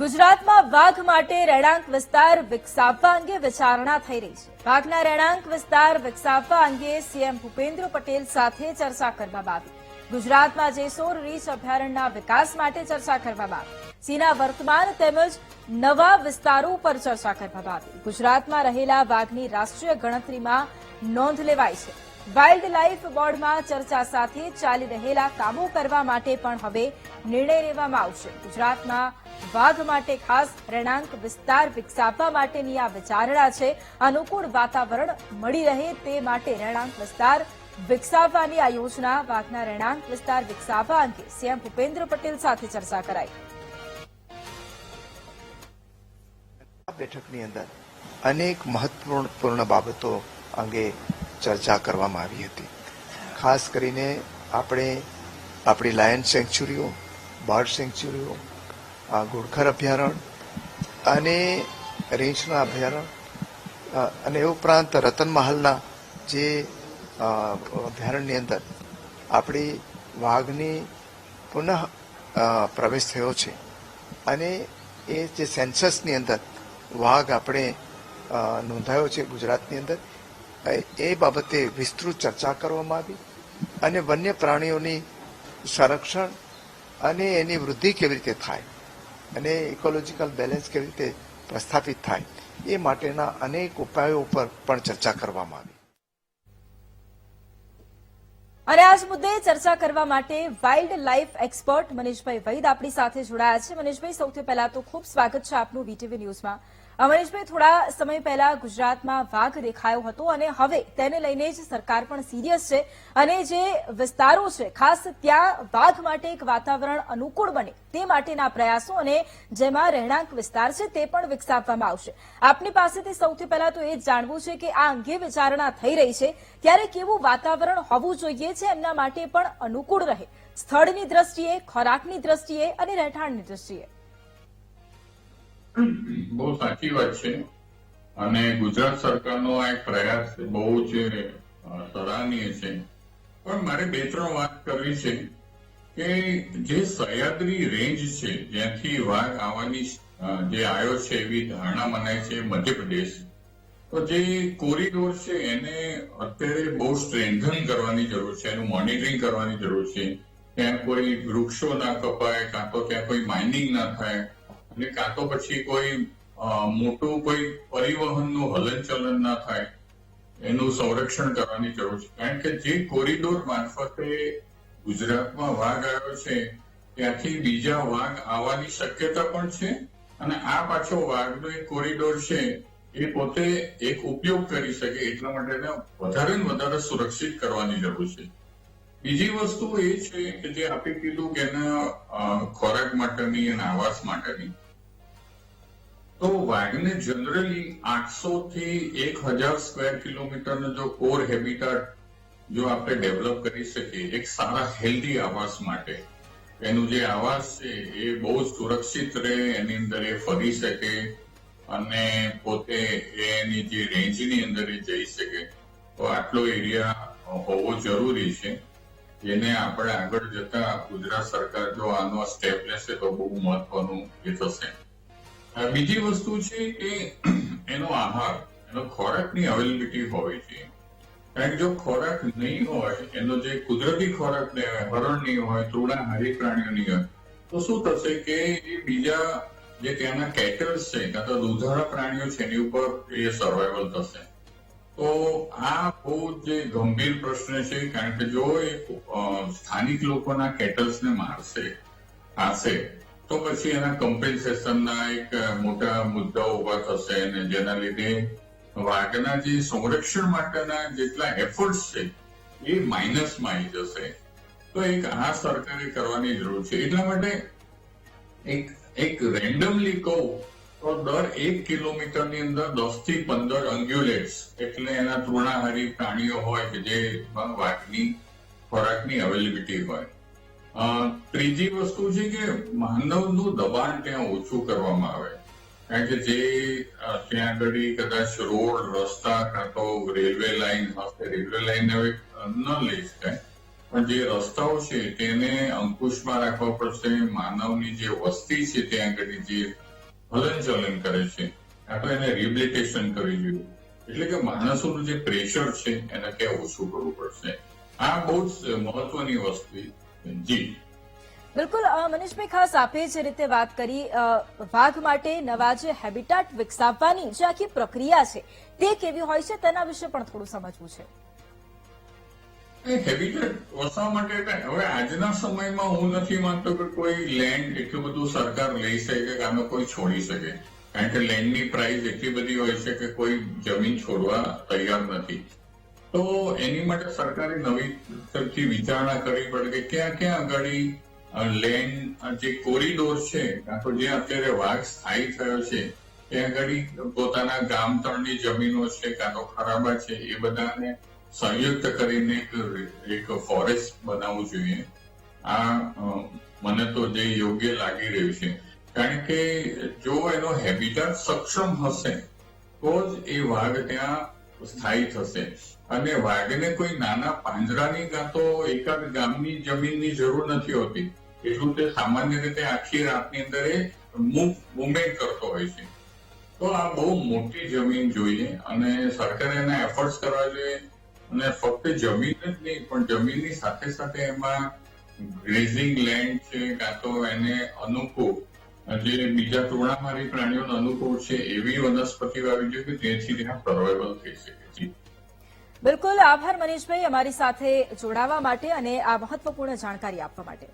ગુજરાતમાં વાઘ માટે રહેણાંક વિસ્તાર વિકસાવવા અંગે વિચારણા થઈ રહી છે। વાઘના રહેણાંક વિસ્તાર વિકસાવવા અંગે સીએમ ભૂપેન્દ્ર પટેલ સાથે ચર્ચા કરવામાં આવી। ગુજરાતમાં જેસોર રીંછ અભયારણ્યના વિકાસ માટે ચર્ચા કરવામાં આવી। સિંહના વર્તમાન તેમજ નવા વિસ્તારો પર ચર્ચા કરવામાં આવી। ગુજરાતમાં રહેલા વાઘની રાષ્ટ્રીય ગણતરીમાં નોંધ લેવાઈ છે। વાઇલ્ડ લાઇફ બોર્ડમાં ચર્ચા સાથે ચાલી રહેલા કામો કરવા માટે પણ હવે નિર્ણય લેવામાં આવશે। ગુજરાતમાં વાઘ માટે ખાસ રહેણાંક વિસ્તાર વિકસાવવા માટેની આ વિચારણા છે। અનુકૂળ વાતાવરણ મળી રહે તે માટે રહેણાંક વિસ્તાર વિકસાવવાની આ યોજના વાઘના રહેણાંક વિસ્તાર વિકસાવવા અંગે સીએમ ભૂપેન્દ્ર પટેલ સાથે ચર્ચા કરાઈ। બેઠકની અંદર અનેક મહત્વપૂર્ણ બાબતો અંગે ચર્ચા કરવામાં આવી હતી। ખાસ કરીને આપણી લાયન સેન્ચ્યુરીઓ, બર્ડ સેન્ચ્યુરીઓ, ઘોડખર અભયારણ્ય અને રીંછના અભયારણ્ય અને એ ઉપરાંત રતનમહાલના જે અભયારણ્યની અંદર આપણી વાઘની પુનઃ પ્રવેશ થયો છે અને એ જે સેન્સસની અંદર વાઘ આપણે નોંધાયો છે ગુજરાતની અંદર, એ બાબતે વિસ્તૃત ચર્ચા કરવામાં આવી અને વન્ય પ્રાણીઓની સંરક્ષણ અને એની વૃદ્ધિ કેવી રીતે થાય અને ઇકોલોજીકલ બેલેન્સ કેવી રીતે પ્રસ્થાપિત થાય એ માટેના અનેક ઉપાયો ઉપર પણ ચર્ચા કરવામાં આવી। અને આ જ મુદ્દે ચર્ચા કરવા માટે વાઇલ્ડ લાઇફ એક્સપર્ટ મનીષભાઈ વૈદ આપણી સાથે જોડાયા છે। મનીષભાઈ, સૌથી પહેલા તો ખૂબ સ્વાગત છે આપનું વીટીવી ન્યૂઝમાં। મનીષભાઈ, થોડા સમય પહેલા ગુજરાતમાં વાઘ દેખાયો હતો અને હવે તેને લઈને જ સરકાર પણ સિરિયસ છે અને જે વિસ્તારો છે ખાસ ત્યાં વાઘ માટે એક વાતાવરણ અનુકૂળ બને તે માટેના પ્રયાસો અને જેમાં રહેણાંક વિસ્તાર છે તે પણ વિકસાવવામાં આવશે। આપની પાસેથી સૌથી પહેલા તો એ જ જાણવું છે કે આ અંગે વિચારણા થઈ રહી છે ત્યારે કેવું વાતાવરણ હોવું જોઈએ છે એમના માટે પણ અનુકૂળ રહે, સ્થળની દ્રષ્ટિએ, ખોરાકની દ્રષ્ટિએ અને રહેઠાણની દ્રષ્ટિએ? બહુ સાચી વાત છે અને ગુજરાત સરકારનો આ એક પ્રયાસ બહુ જ સરાહનીય છે। પણ મારે બે ત્રણ વાત કરવી છે કે જે સહ્યાદ્રી રેન્જ છે જ્યાંથી વાઘ આવવાની જે આવ્યો છે એવી ધારણા મનાય છે મધ્યપ્રદેશ, તો જે કોરિડોર છે એને અત્યારે બહુ સ્ટ્રેન્થન કરવાની જરૂર છે, એનું મોનિટરિંગ કરવાની જરૂર છે। ત્યાં કોઈ વૃક્ષો ના કપાય, કાં તો ત્યાં કોઈ માઇનિંગ ના થાય અને કાં તો પછી કોઈ મોટું કોઈ પરિવહનનું હલનચલન ના થાય, એનું સંરક્ષણ કરવાની જરૂર છે। કારણ કે જે કોરિડોર મારફતે ગુજરાતમાં વાઘ આવ્યો છે ત્યાંથી બીજા વાઘ આવવાની શક્યતા પણ છે અને આ પાછો વાઘનો એક કોરિડોર છે એ પોતે એક ઉપયોગ કરી શકે એટલા માટે એને વધારે ને વધારે સુરક્ષિત કરવાની જરૂર છે। બીજી વસ્તુ એ છે કે જે આપણે કીધું કે એના ખોરાક માટેની અને આવાસ માટેની, તો વાઘને જનરલી 800 થી 1000 સ્ક્વેર કિલોમીટરનો જો કોર હેબિટાટ જો આપણે ડેવલપ કરી શકીએ એક સારા હેલ્ધી આવાસ માટે, એનું જે આવાસ છે એ બહુ સુરક્ષિત રહે, એની અંદર એ ફરી શકે અને પોતે એની જે રેન્જની અંદર એ જઈ શકે, તો આટલો એરિયા હોવો જરૂરી છે। જેને આપણે આગળ જતા ગુજરાત સરકાર જો આનો સ્ટેપ લેશે તો બહુ મહત્વનું એ થશે। બીજી વસ્તુ છે કે એનો આહાર, એનો ખોરાકની અવેલેબિલિટી હોવી જોઈએ। કારણ કે જો ખોરાક નહીં હોય, એનો જે કુદરતી ખોરાક હરણ નહીં હોય, તૃણાહારી પ્રાણીઓ નહીં હોય, તો શું થશે કે એ બીજા જે ત્યાંના કેટલ્સ છે કાં તો દૂધાળા પ્રાણીઓ છે એની ઉપર એ સર્વાઈવલ થશે। તો આ બહુ જે ગંભીર પ્રશ્ન છે, કારણ કે જો એ સ્થાનિક લોકોના કેટલ્સને મારશે, ખાશે, તો પછી એના કમ્પેન્સેશનના એક મોટા મુદ્દાઓ ઉભા થશે અને જેના લીધે વાઘના જે સંરક્ષણ માટેના જેટલા એફર્ટ્સ છે એ માઇનસમાં આવી જશે। તો એક આ સરકારે કરવાની જરૂર છે। એટલા માટે એક રેન્ડમલી કહું તો દર 1 કિલોમીટરની અંદર 10 થી 15 અંગ્યુલેટ્સ એટલે એના તૃણાહારી પ્રાણીઓ હોય કે જે વાઘની ખોરાકની અવેલેબિલિટી હોય। ત્રીજી વસ્તુ છે કે માનવનું દબાણ ત્યાં ઓછું કરવામાં આવે, કારણ કે જે ત્યાં આગળ કદાચ રોડ, રસ્તા કાં તો રેલવે લાઇન હશે, રેલવે લાઇન હવે ન લઈ શકાય, પણ જે રસ્તાઓ છે તેને અંકુશમાં રાખવા પડશે। માનવની જે વસ્તી છે ત્યાં આગળ જે હલનચલન કરે છે, કાં તો એને રિહેબિલિટેશન કરવી જોઈએ. એટલે કે માણસોનું જે પ્રેશર છે એને ક્યાં ઓછું કરવું પડશે. આ બહુ જ મહત્વની વસ્તુ છે. જી બિલકુલ મનીષભાઈ, ખાસ આપે જે રીતે વાત કરી વાઘ માટે નવા જે હેબિટાટ વિકસાવવાની જે આખી પ્રક્રિયા છે તે કેવી હોય છે તેના વિશે પણ થોડું સમજવું છે. હેબિટેટ વસાવવા માટે હવે આજના સમયમાં હું નથી માનતો કે કોઈ લેન્ડ એટલું બધું સરકાર લઈ શકે કે આનો કોઈ છોડી શકે, કારણ કે લેન્ડની પ્રાઇસ એટલી બધી હોય છે કે કોઈ જમીન છોડવા તૈયાર નથી. તો એની માટે સરકારે નવી વિચારણા કરવી પડે કે ક્યાં ક્યાં આગળ લેન્ડ જે કોરિડોર છે, કાં તો જે અત્યારે વાઘ સ્થાયી થયો છે ત્યાં આગળ પોતાના ગામ તળની જમીનો છે કાં તો ખરાબા છે એ બધાને સંયુક્ત કરીને એક ફોરેસ્ટ બનાવવું જોઈએ. આ મને તો જે યોગ્ય લાગી રહ્યું છે, કારણ કે જો એનો હેબિટાટ સક્ષમ હશે તો જ એ વાઘ ત્યાં સ્થાયી થશે. અને વાઘને કોઈ નાના પાંજરાની કાં તો એકાદ ગામની જમીનની જરૂર નથી હોતી, એટલું તે સામાન્ય રીતે આખી રાતની અંદર એ મુવમેન્ટ કરતો હોય છે. તો આ બહુ મોટી જમીન જોઈએ અને સરકારે એના એફર્ટ્સ કરવા જોઈએ. અને ફક્ત જમીન જ નહીં પણ જમીનની સાથે સાથે એમાં ગ્રેઝિંગ લેન્ડ છે કાં તો એને અનુકૂળ જે બીજા તૃણાહારી પ્રાણીઓને અનુકૂળ છે એવી વનસ્પતિ વાવી જોઈએ કે જેથી ત્યાં સર્વાઈવલ થઈ શકે. બિલકુલ આભાર મનીષભાઈ, અમારી સાથે જોડાવા માટે અને આ મહત્વપૂર્ણ જાણકારી આપવા માટે.